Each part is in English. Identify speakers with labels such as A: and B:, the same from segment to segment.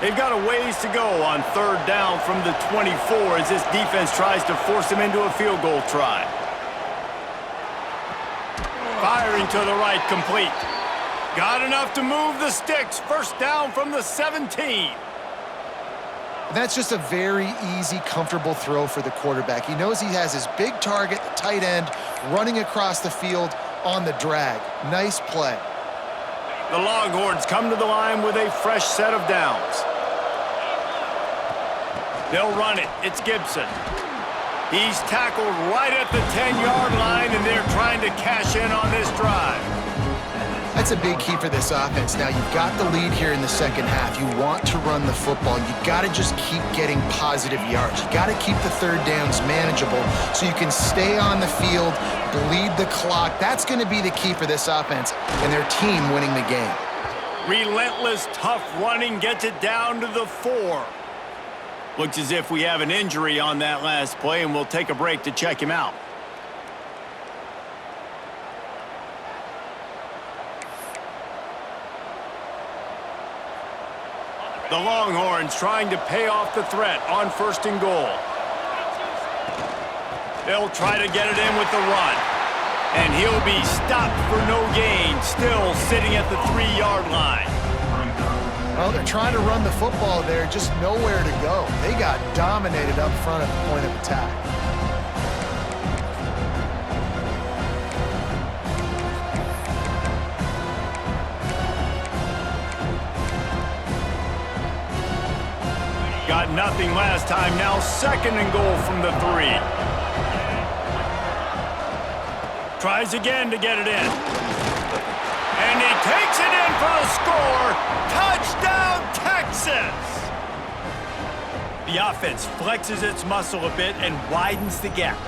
A: They've got a ways to go on third down from the 24 as this defense tries to force them into a field goal try. Firing to the right, complete. Got enough to move the sticks. First down from the 17.
B: That's just a very easy, comfortable throw for the quarterback. He knows he has his big target, the tight end, running across the field on the drag. Nice play.
A: The Longhorns come to the line with a fresh set of downs. They'll run it. It's Gibson. He's tackled right at the 10-yard line, and they're trying to cash in on this drive.
B: That's a big key for this offense. Now, you've got the lead here in the second half. You want to run the football. You got to just keep getting positive yards. You got to keep the third downs manageable so you can stay on the field, bleed the clock. That's going to be the key for this offense and their team winning the game.
A: Relentless, tough running gets it down to the 4. Looks as if we have an injury on that last play, and we'll take a break to check him out. The Longhorns trying to pay off the threat on 1st and goal. They'll try to get it in with the run. And he'll be stopped for no gain, still sitting at the 3-yard line.
B: Well, they're trying to run the football there, just nowhere to go. They got dominated up front at the point of attack.
A: Got nothing last time, now 2nd and goal from the 3. Tries again to get it in. And he takes it in for the score. Touchdown, Texas! The offense flexes its muscle a bit and widens the gap.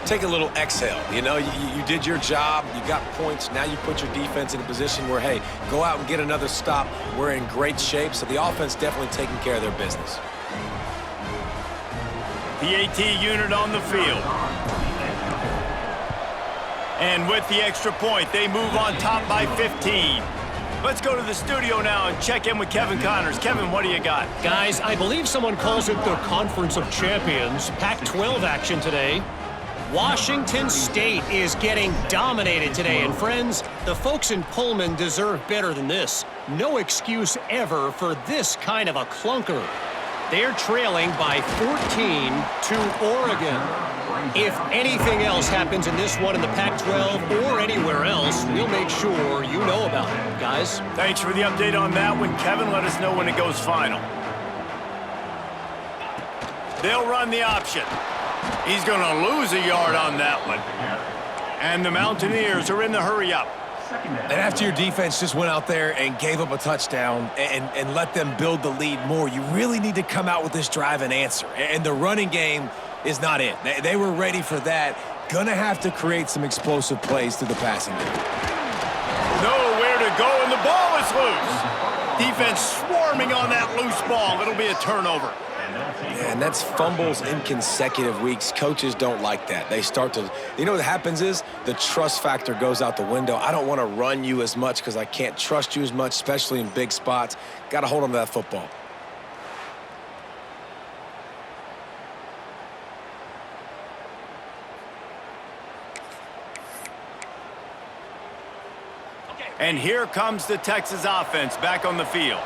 C: Take a little exhale. You know, you did your job. You got points. Now you put your defense in a position where, hey, go out and get another stop. We're in great shape, so the offense definitely taking care of their business.
A: PAT unit on the field. And with the extra point, they move on top by 15. Let's go to the studio now and check in with Kevin Connors. Kevin, what do you got?
D: Guys, I believe someone calls it the Conference of Champions. Pac-12 action today. Washington State is getting dominated today. And friends, the folks in Pullman deserve better than this. No excuse ever for this kind of a clunker. They're trailing by 14 to Oregon. If anything else happens in this one in the Pac-12 or anywhere else, we'll make sure you know about it, guys.
A: Thanks for the update on that one, Kevin. Let us know when it goes final. They'll run the option. He's going to lose a yard on that one. And the Mountaineers are in the hurry-up.
C: And after your defense just went out there and gave up a touchdown and let them build the lead more, you really need to come out with this drive and answer. And the running game is not it. They were ready for that. Gonna have to create some explosive plays through the passing game.
A: Nowhere to go, and the ball is loose. Defense swarming on that loose ball. It'll be a turnover.
C: Yeah, and that's fumbles in consecutive weeks. Coaches don't like that. They start to, you know what happens is the trust factor goes out the window. I don't want to run you as much because I can't trust you as much, especially in big spots. Got to hold on to that football.
A: And here comes the Texas offense back on the field.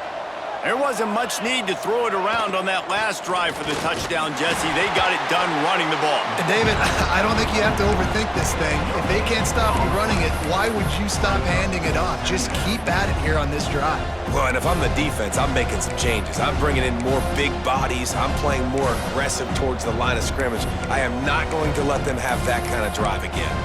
A: There wasn't much need to throw it around on that last drive for the touchdown, Jesse. They got it done running the ball.
B: David, I don't think you have to overthink this thing. If they can't stop you running it, why would you stop handing it off? Just keep at it here on this drive.
C: Well, and if I'm the defense, I'm making some changes. I'm bringing in more big bodies. I'm playing more aggressive towards the line of scrimmage. I am not going to let them have that kind of drive again.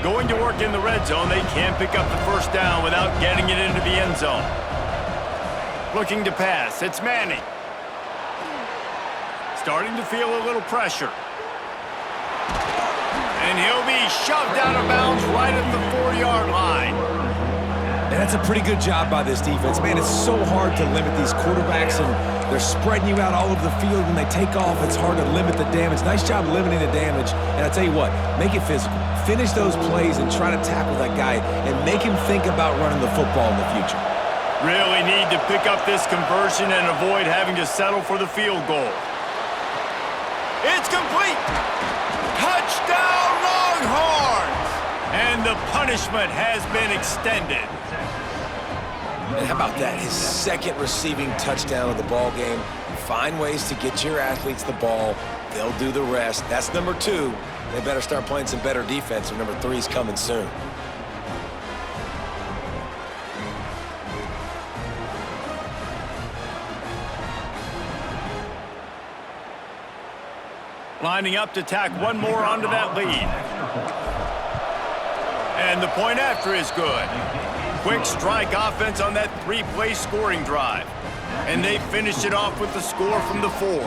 A: Going to work in the red zone, they can't pick up the first down without getting it into the end zone. Looking to pass, it's Manning. Starting to feel a little pressure. And he'll be shoved out of bounds right at the 4-yard line.
C: And that's a pretty good job by this defense. Man, it's so hard to limit these quarterbacks, and they're spreading you out all over the field. When they take off, it's hard to limit the damage. Nice job limiting the damage. And I tell you what, make it physical. Finish those plays and try to tackle that guy and make him think about running the football in the future.
A: Really need to pick up this conversion and avoid having to settle for the field goal. It's complete! Touchdown, Longhorns! And the punishment has been extended.
C: And how about that? His second receiving touchdown of the ball game. Find ways to get your athletes the ball. They'll do the rest. That's number 2. They better start playing some better defense, or number 3's coming soon.
A: Lining up to tack one more onto that lead. And the point after is good. Quick strike offense on that 3-play scoring drive. And they finished it off with the score from the 4.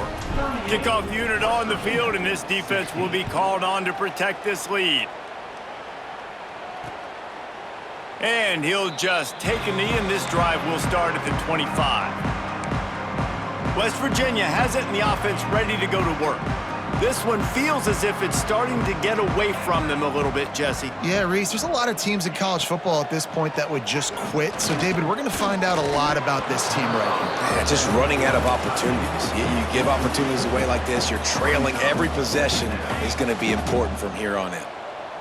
A: Kickoff unit on the field, and this defense will be called on to protect this lead. And he'll just take a knee, and this drive will start at the 25. West Virginia has it, and the offense ready to go to work. This one feels as if it's starting to get away from them a little bit, Jesse.
B: Yeah, Reese, there's a lot of teams in college football at this point that would just quit. So, David, we're going to find out a lot about this team right here.
C: Yeah, just running out of opportunities. You give opportunities away like this, you're trailing every possession is going to be important from here on in.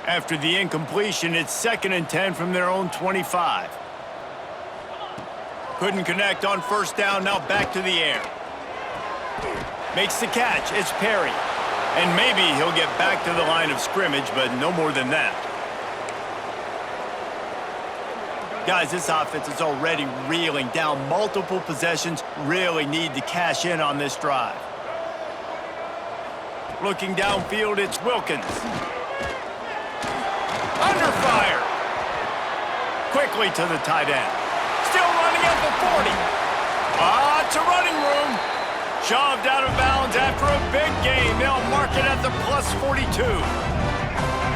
A: After the incompletion, it's 2nd and 10 from their own 25. Couldn't connect on first down, now back to the air. Makes the catch, it's Perry. And maybe he'll get back to the line of scrimmage, but no more than that. Guys, this offense is already reeling down multiple possessions. Really need to cash in on this drive. Looking downfield, it's Wilkins. Under fire. Quickly to the tight end. Still running at the 40. It's a running room. Shoved out of bounds after a big gain. They'll mark it at the plus 42.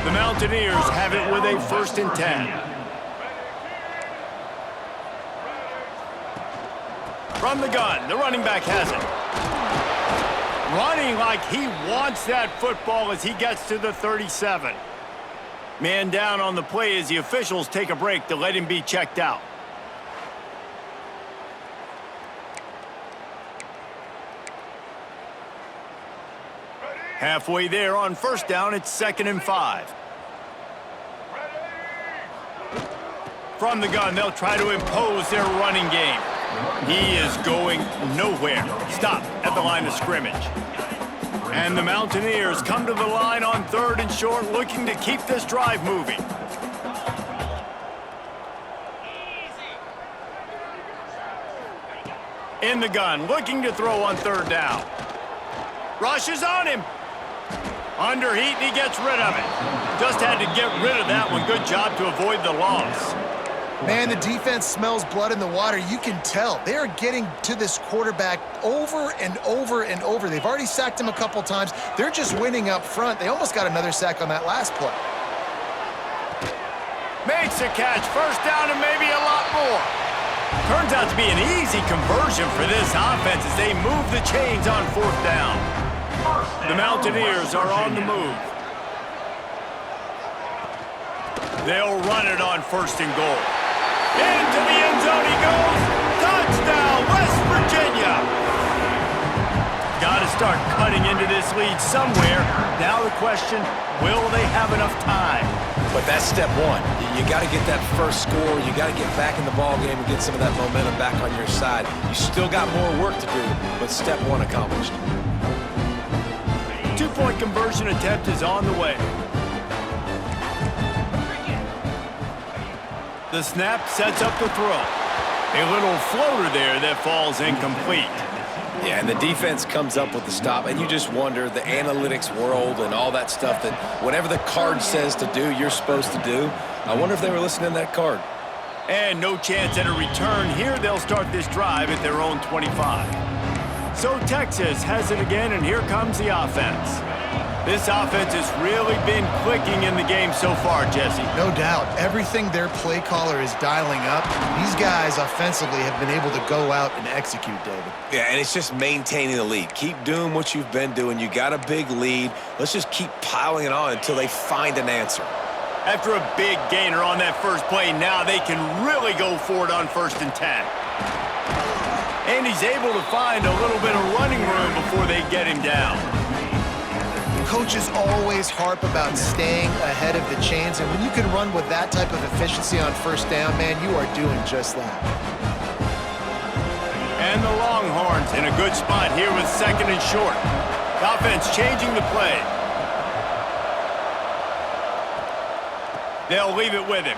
A: The Mountaineers have it with a 1st and 10. From the gun, the running back has it. Running like he wants that football as he gets to the 37. Man down on the play as the officials take a break to let him be checked out. Halfway there on first down, it's 2nd and 5. From the gun, they'll try to impose their running game. He is going nowhere. Stop at the line of scrimmage. And the Mountaineers come to the line on 3rd and short, looking to keep this drive moving. In the gun, looking to throw on 3rd down. Rushes on him. Under heat, and he gets rid of it. Just had to get rid of that one. Good job to avoid the loss.
B: Man, the defense smells blood in the water. You can tell. They are getting to this quarterback over and over and over. They've already sacked him a couple times. They're just winning up front. They almost got another sack on that last play.
A: Makes a catch. First down and maybe a lot more. Turns out to be an easy conversion for this offense as they move the chains on 4th down. The Mountaineers are on the move. They'll run it on 1st and goal. Into the end zone he goes. Touchdown, West Virginia. Got to start cutting into this lead somewhere. Now the question, will they have enough time?
C: But that's step 1. You got to get that first score. You got to get back in the ball game and get some of that momentum back on your side. You still got more work to do, but step 1 accomplished.
A: 2-point conversion attempt is on the way. The snap sets up the throw. A little floater there that falls incomplete.
C: Yeah, and the defense comes up with the stop, and you just wonder, the analytics world and all that stuff, that whatever the card says to do, you're supposed to do. I wonder if they were listening to that card.
A: And no chance at a return here. They'll start this drive at their own 25. So Texas has it again, and here comes the offense. This offense has really been clicking in the game so far, Jesse.
B: No doubt. Everything their play caller is dialing up, these guys offensively have been able to go out and execute, David.
C: Yeah, and it's just maintaining the lead. Keep doing what you've been doing. You got a big lead. Let's just keep piling it on until they find an answer.
A: After a big gainer on that first play, now they can really go for it on 1st and 10. And he's able to find a little bit of running room before they get him down.
B: Coaches always harp about staying ahead of the chains, and when you can run with that type of efficiency on 1st down, man, you are doing just that.
A: And the Longhorns in a good spot here with 2nd and short. The offense changing the play. They'll leave it with him.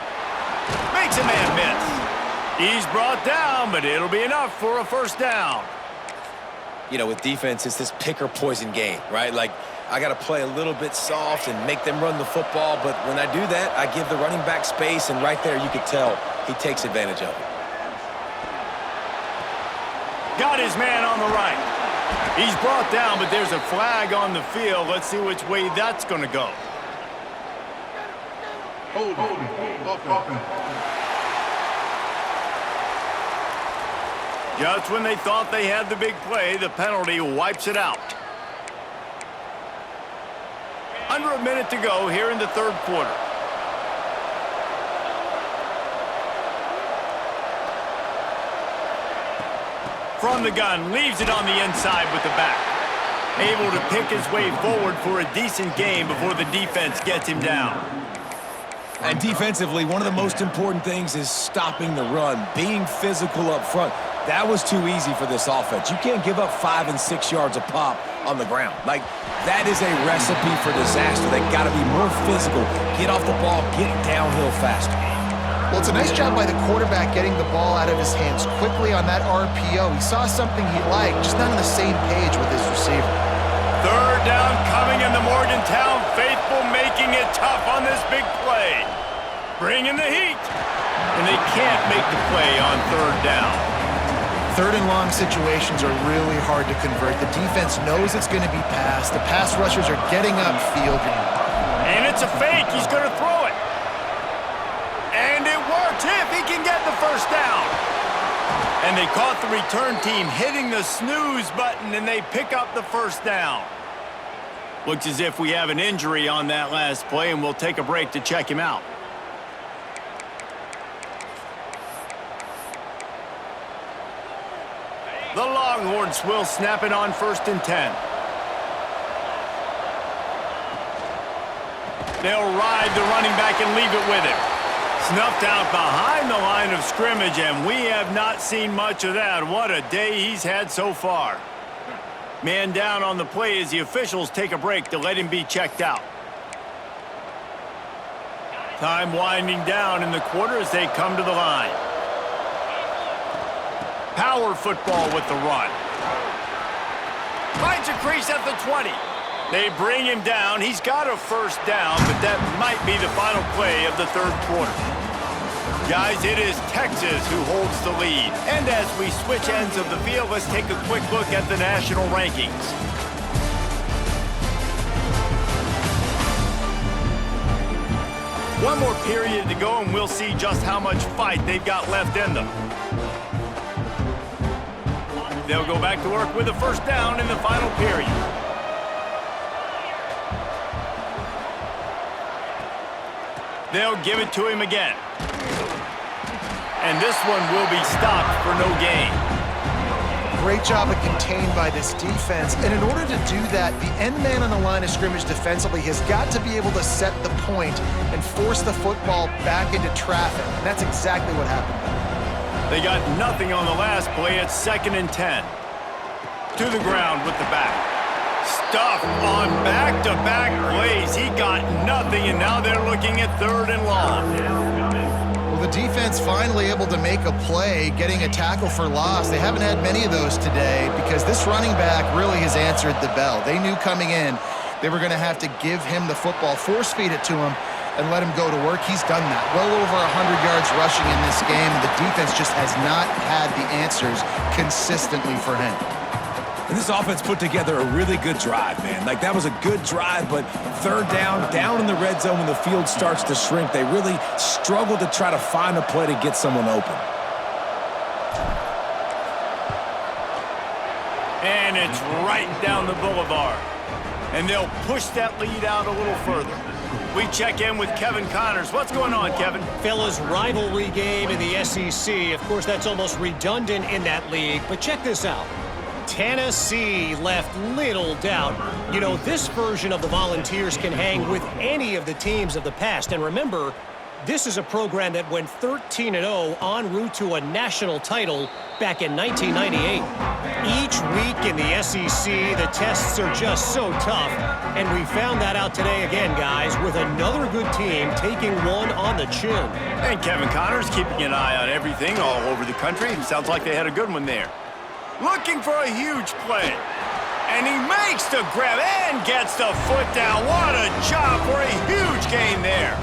A: Makes a man miss. He's brought down, but it'll be enough for a 1st down.
C: You know, with defense, it's this pick-or-poison game, right? Like, I got to play a little bit soft and make them run the football, but when I do that, I give the running back space, and right there you could tell he takes advantage of it.
A: Got his man on the right. He's brought down, but there's a flag on the field. Let's see which way that's going to go.
E: Hold.
A: Just when they thought they had the big play, the penalty wipes it out. Under a minute to go here in the 3rd quarter. From the gun, leaves it on the inside with the back. Able to pick his way forward for a decent game before the defense gets him down.
C: And defensively, one of the most important things is stopping the run, being physical up front. That was too easy for this offense. You can't give up 5 and 6 yards a pop on the ground. Like, that is a recipe for disaster. They got to be more physical, get off the ball, get downhill faster.
B: Well, it's a nice job by the quarterback getting the ball out of his hands quickly on that RPO. He saw something he liked, just not on the same page with his receiver.
A: 3rd down coming in the Morgantown faithful, making it tough on this big play. Bringing the heat. And they can't make the play on 3rd down.
B: 3rd and long situations are really hard to convert. The defense knows it's going to be passed. The pass rushers are getting upfield.
A: And it's a fake. He's going to throw it. And it works if he can get the 1st down. And they caught the return team hitting the snooze button, and they pick up the 1st down. Looks as if we have an injury on that last play, and we'll take a break to check him out. The Longhorns will snap it on 1st and 10. They'll ride the running back and leave it with him. Snuffed out behind the line of scrimmage, and we have not seen much of that. What a day he's had so far. Man down on the play as the officials take a break to let him be checked out. Time winding down in the quarter as they come to the line. Power football with the run. Finds a crease at the 20. They bring him down. He's got a 1st down, but that might be the final play of the 3rd quarter. Guys, it is Texas who holds the lead. And as we switch ends of the field, let's take a quick look at the national rankings. One more period to go, and we'll see just how much fight they've got left in them. They'll go back to work with a 1st down in the final period. They'll give it to him again. And this one will be stopped for no gain.
B: Great job of contained by this defense. And in order to do that, the end man on the line of scrimmage defensively has got to be able to set the point and force the football back into traffic. And that's exactly what happened.
A: They got nothing on the last play. It's 2nd and 10. To the ground with the back. Stuffed on back-to-back plays. He got nothing, and now they're looking at 3rd and long.
B: Well, the defense finally able to make a play, getting a tackle for loss. They haven't had many of those today because this running back really has answered the bell. They knew coming in they were going to have to give him the football, force-feed it to him, and let him go to work. He's done that. Well over 100 yards rushing in this game, and the defense just has not had the answers consistently for him.
C: And this offense put together a really good drive, man. Like, that was a good drive, but third down in the red zone when the field starts to shrink, they really struggle to try to find a play to get someone open.
A: And it's right down the boulevard. And they'll push that lead out a little further. We check in with Kevin Connors. What's going on, Kevin?
D: Fellas, rivalry game in the SEC. Of course, that's almost redundant in that league. But check this out. Tennessee left little doubt. You know, this version of the Volunteers can hang with any of the teams of the past. And remember, this is a program that went 13-0 en route to a national title back in 1998. Each week in the SEC, the tests are just so tough. And we found that out today again, guys, with another good team taking one on the chin.
A: And Kevin Connors keeping an eye on everything all over the country. Sounds like they had a good one there. Looking for a huge play. And he makes the grab and gets the foot down. What a job for a huge gain there.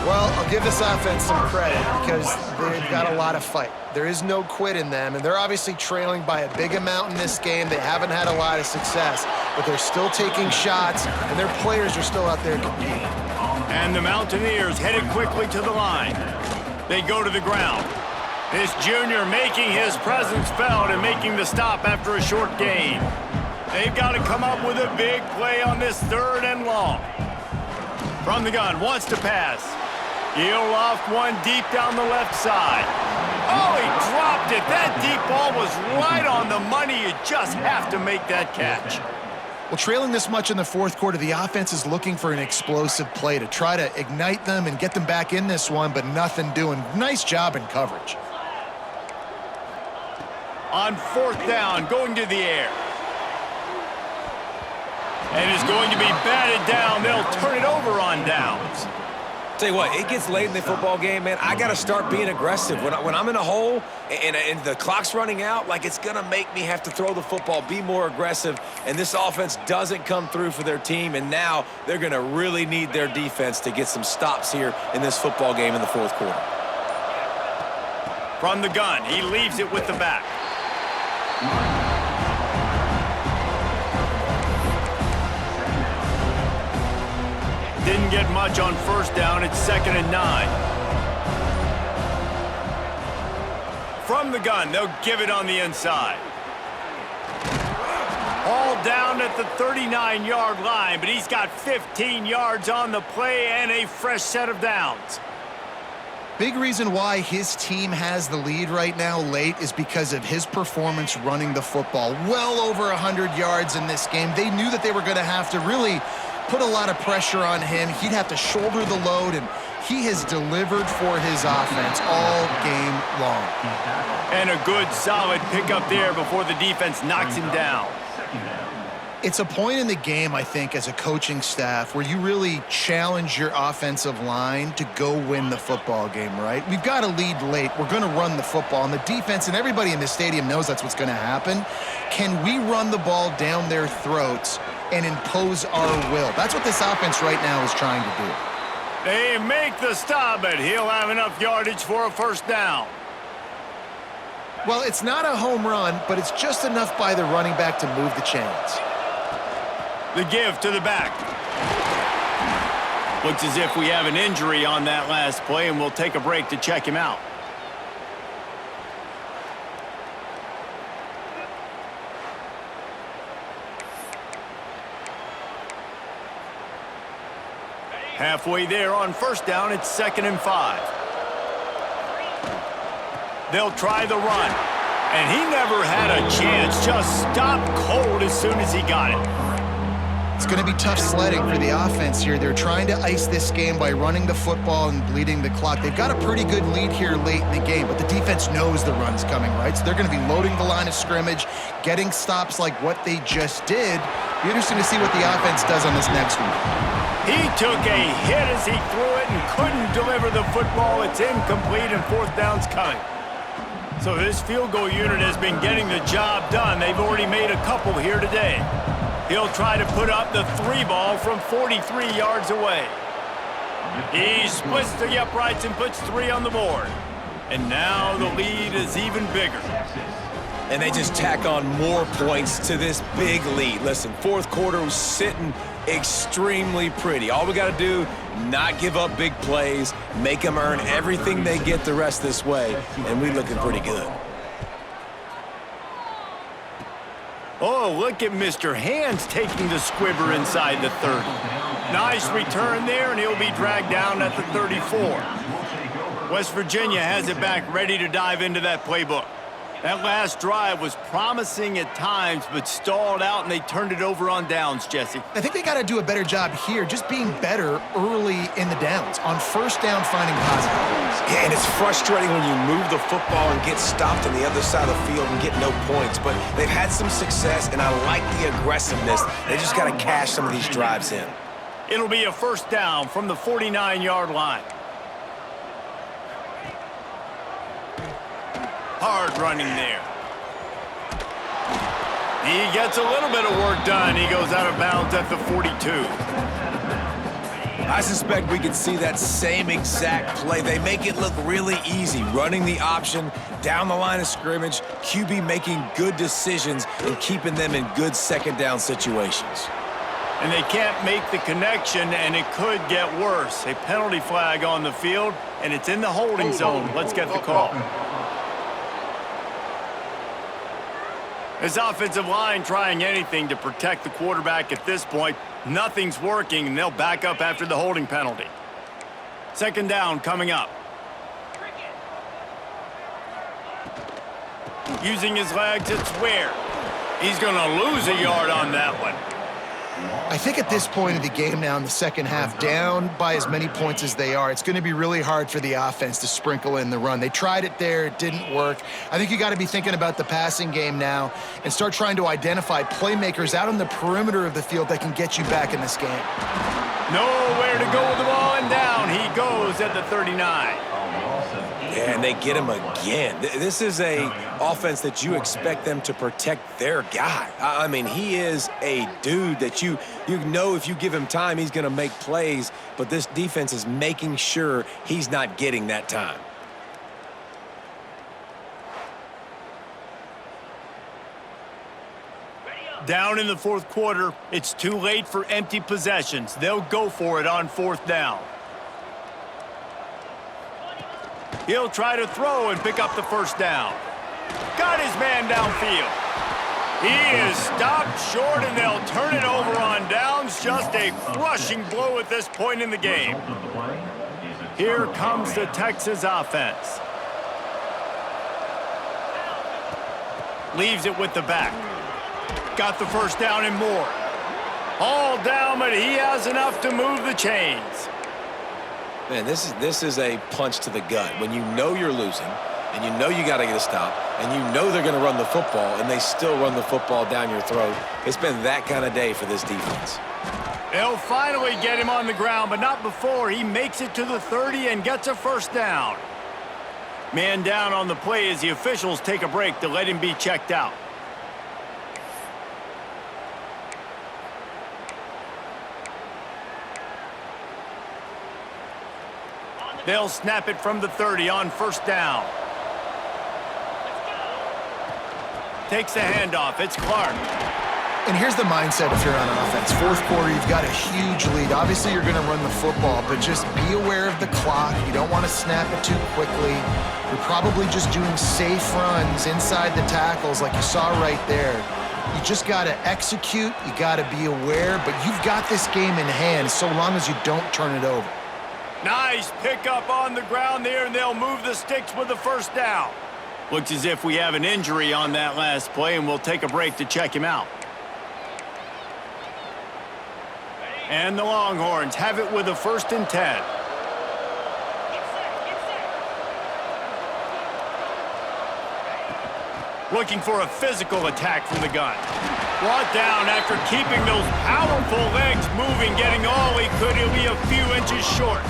B: Well, I'll give this offense some credit because they've got a lot of fight. There is no quit in them, and they're obviously trailing by a big amount in this game. They haven't had a lot of success, but they're still taking shots, and their players are still out there competing.
A: And the Mountaineers headed quickly to the line. They go to the ground. This junior making his presence felt and making the stop after a short gain. They've got to come up with a big play on this 3rd and long. From the gun, wants to pass. He'll loft one deep down the left side. Oh, he dropped it. That deep ball was right on the money. You just have to make that catch.
B: Well, trailing this much in the 4th quarter, the offense is looking for an explosive play to try to ignite them and get them back in this one, but nothing doing. Nice job in coverage.
A: On 4th down, going to the air. And is going to be batted down. They'll turn it over on downs.
C: Tell you what, it gets late in the football game, man. I got to start being aggressive. When I'm in a hole and the clock's running out, like, it's going to make me have to throw the football, be more aggressive. And this offense doesn't come through for their team, and now they're going to really need their defense to get some stops here in this football game in the 4th quarter.
A: From the gun, he leaves it with the back. Didn't get much on 1st down. It's 2nd and 9. From the gun, they'll give it on the inside. All down at the 39-yard line, but he's got 15 yards on the play and a fresh set of downs.
B: Big reason why his team has the lead right now late is because of his performance running the football. Well over 100 yards in this game. They knew that they were going to have to really put a lot of pressure on him. He'd have to shoulder the load, and he has delivered for his offense all game long.
A: And a good, solid pickup there before the defense knocks him down.
B: It's a point in the game, I think, as a coaching staff where you really challenge your offensive line to go win the football game, right? We've got a lead late. We're going to run the football, and the defense and everybody in the stadium knows that's what's going to happen. Can we run the ball down their throats and impose our will? That's what this offense right now is trying to do.
A: They make the stop, but he'll have enough yardage for a 1st down.
B: Well, it's not a home run, but it's just enough by the running back to move the chains.
A: The give to the back. Looks as if we have an injury on that last play, and we'll take a break to check him out. Halfway there on 1st down, it's 2nd and 5. They'll try the run, and he never had a chance. Just stopped cold as soon as he got it.
B: It's going to be tough sledding for the offense here. They're trying to ice this game by running the football and bleeding the clock. They've got a pretty good lead here late in the game, but the defense knows the run's coming, right? So they're going to be loading the line of scrimmage, getting stops like what they just did. Be interesting to see what the offense does on this next one.
A: He took a hit as he threw it and couldn't deliver the football. It's incomplete, and 4th down's coming. So this field goal unit has been getting the job done. They've already made a couple here today. He'll try to put up the 3-ball from 43 yards away. He splits the uprights and puts 3 on the board. And now the lead is even bigger.
C: and they just tack on more points to this big lead. Listen, fourth quarter was sitting extremely pretty. All we got to do, not give up big plays, make them earn everything they get the rest this way, and we looking pretty good.
A: Oh, look at Mr. Hands taking the squibber inside the 30. Nice return there, and he'll be dragged down at the 34. West Virginia has it back, ready to dive into that playbook. That last drive was promising at times, but stalled out, and they turned it over on downs, Jesse.
B: I think they got to do a better job here, just being better early in the downs. On first down, finding positive plays.
C: Yeah, and it's frustrating when you move the football and get stopped on the other side of the field and get no points. But they've had some success, and I like the aggressiveness. They just got to cash some of these drives in.
A: It'll be a first down from the 49-yard line. Hard running there. He gets a little bit of work done. He goes out of bounds at the 42.
C: I suspect we could see that same exact play. They make it look really easy, running the option down the line of scrimmage, QB making good decisions and keeping them in good second down situations.
A: And they can't make the connection, and it could get worse. A penalty flag on the field, and it's in the holding zone. Let's get the call. This offensive line trying anything to protect the quarterback at this point. Nothing's working, and they'll back up after the holding penalty. Second down coming up. Using his legs, it's Ware. He's going to lose a yard on that one.
B: I think at this point of the game now in the second half, down by as many points as they are, it's going to be really hard for the offense to sprinkle in the run. They tried it there. It didn't work. I think you got to be thinking about the passing game now and start trying to identify playmakers out on the perimeter of the field that can get you back in this game.
A: Nowhere to go with the ball, and down he goes at the 39.
C: Yeah, and they get him again. This is a offense that you expect them to protect their guy. I mean, he is a dude that you know if you give him time, he's going to make plays, but this defense is making sure he's not getting that time.
A: Down in the fourth quarter, it's too late for empty possessions. They'll go for it on fourth down. He'll try to throw and pick up the first down. Got his man downfield. He is stopped short, and they'll turn it over on downs. Just a crushing blow at this point in the game. Here comes the Texas offense. Leaves it with the back. Got the first down and more. All down, but he has enough to move the chains.
C: Man, this is a punch to the gut. When you know you're losing, and you know you got to get a stop, and you know they're going to run the football, and they still run the football down your throat. It's been that kind of day for this defense.
A: They'll finally get him on the ground, but not before he makes it to the 30 and gets a first down. Man down on the play as the officials take a break to let him be checked out. They'll snap it from the 30 on first down. Takes the handoff. It's Clark.
B: And here's the mindset if you're on offense. Fourth quarter, you've got a huge lead. Obviously, you're going to run the football, but just be aware of the clock. You don't want to snap it too quickly. You're probably just doing safe runs inside the tackles like you saw right there. You just got to execute. You got to be aware, but you've got this game in hand so long as you don't turn it over.
A: Nice pickup on the ground there, and they'll move the sticks with the first down. Looks as if we have an injury on that last play, and we'll take a break to check him out. And the Longhorns have it with a 1st and 10. Looking for a physical attack from the gun. Brought down after keeping those powerful legs moving, getting all he could. He'll be a few inches short.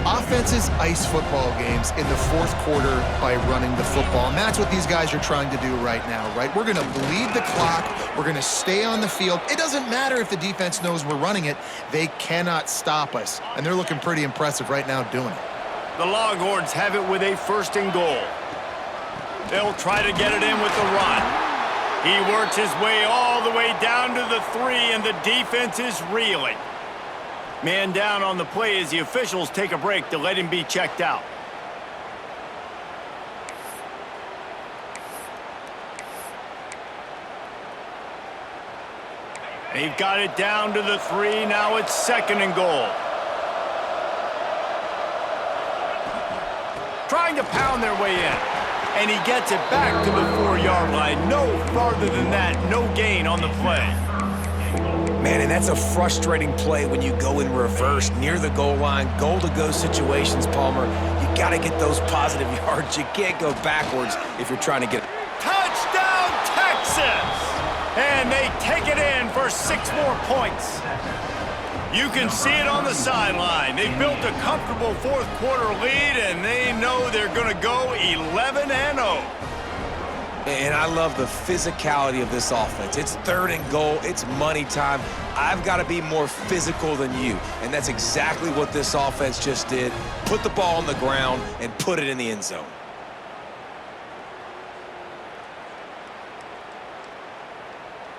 B: Offenses ice football games in the fourth quarter by running the football, and that's what these guys are trying to do right now, right? We're going to bleed the clock. We're going to stay on the field. It doesn't matter if the defense knows we're running it. They cannot stop us, and they're looking pretty impressive right now doing it.
A: The Longhorns have it with a 1st and goal. They'll try to get it in with the run. He works his way all the way down to the 3, and the defense is reeling. Man down on the play as the officials take a break to let him be checked out. They've got it down to the 3. Now it's 2nd and goal. Trying to pound their way in. And he gets it back to the 4-yard line. No farther than that. No gain on the play.
C: Man, and that's a frustrating play when you go in reverse near the goal line. Goal-to-go situations, Palmer. You got to get those positive yards. You can't go backwards if you're trying to get...
A: Touchdown, Texas! And they take it in for 6 more points. You can see it on the sideline. They built a comfortable 4th quarter lead, and they know they're going to go 11-0.
C: And I love the physicality of this offense. It's 3rd and goal. It's money time. I've got to be more physical than you. And that's exactly what this offense just did. Put the ball on the ground and put it in the end zone.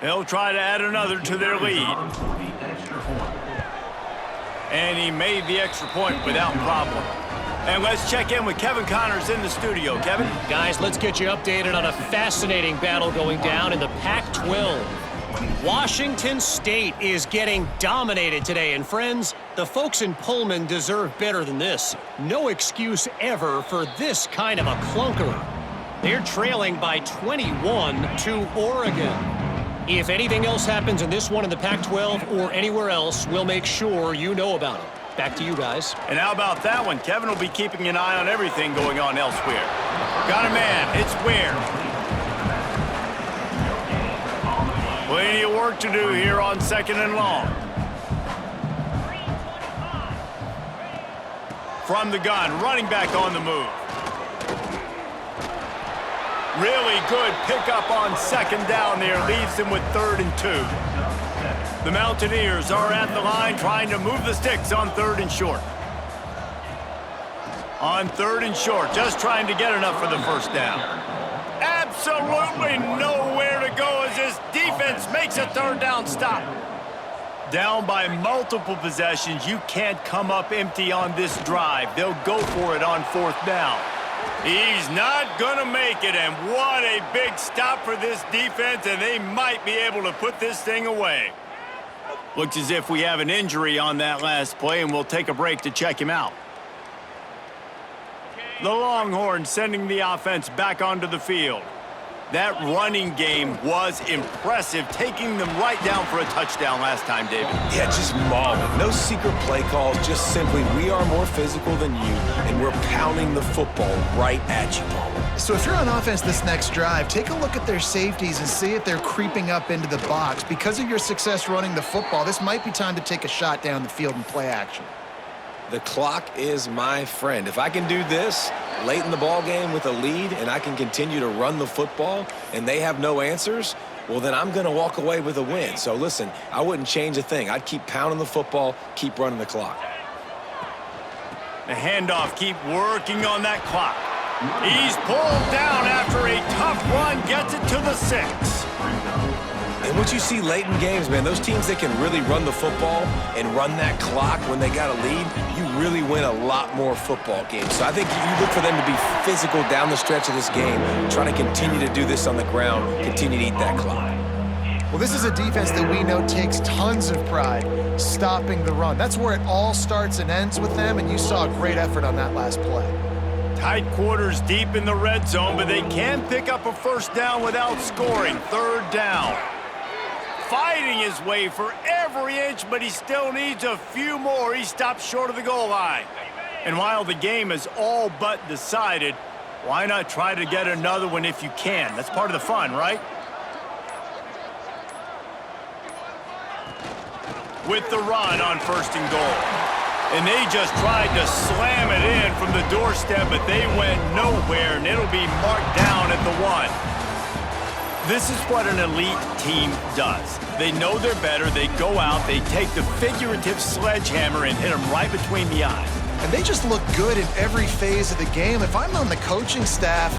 A: They'll try to add another to their lead. And he made the extra point without problem. And let's check in with Kevin Connors in the studio. Kevin?
D: Guys, let's get you updated on a fascinating battle going down in the Pac-12. Washington State is getting dominated today. And friends, the folks in Pullman deserve better than this. No excuse ever for this kind of a clunker. They're trailing by 21 to Oregon. If anything else happens in this one in the Pac-12 or anywhere else, we'll make sure you know about it. Back to you guys.
A: And how about that one? Kevin will be keeping an eye on everything going on elsewhere. Got a man. It's Ware. Plenty of work to do here on 2nd and long. From the gun, running back on the move. Really good pickup on 2nd down there. Leaves them with 3rd and 2. The Mountaineers are at the line trying to move the sticks on 3rd and short. On 3rd and short, just trying to get enough for the 1st down. Absolutely nowhere to go as this defense makes a 3rd down stop. Down by multiple possessions, you can't come up empty on this drive. They'll go for it on 4th down. He's not going to make it, and what a big stop for this defense, and they might be able to put this thing away. Looks as if we have an injury on that last play, and we'll take a break to check him out. The Longhorns sending the offense back onto the field. That running game was impressive, taking them right down for a touchdown last time, David.
C: Yeah, just mauling. No secret play calls, just simply we are more physical than you, and we're pounding the football right at you, Palmer.
B: So if you're on offense this next drive, take a look at their safeties and see if they're creeping up into the box. Because of your success running the football, this might be time to take a shot down the field and play action.
C: The clock is my friend. If I can do this late in the ball game with a lead and I can continue to run the football and they have no answers, well, then I'm going to walk away with a win. So listen, I wouldn't change a thing. I'd keep pounding the football, keep running the clock.
A: The handoff, keep working on that clock. He's pulled down after a tough run, gets it to the 6.
C: And what you see late in games, man, those teams that can really run the football and run that clock when they got a lead, you really win a lot more football games. So I think you look for them to be physical down the stretch of this game, trying to continue to do this on the ground, continue to eat that clock.
B: Well, this is a defense that we know takes tons of pride stopping the run. That's where it all starts and ends with them, and you saw a great effort on that last play.
A: Tight quarters deep in the red zone, but they can pick up a 1st down without scoring. 3rd down. Fighting his way for every inch, but he still needs a few more. He stops short of the goal line. And while the game is all but decided, why not try to get another one if you can? That's part of the fun, right? With the run on 1st and goal. And they just tried to slam it in from the doorstep, but they went nowhere, and it'll be marked down at the 1. This is what an elite team does. They know they're better, they go out, they take the figurative sledgehammer and hit them right between the eyes.
B: And they just look good in every phase of the game. If I'm on the coaching staff,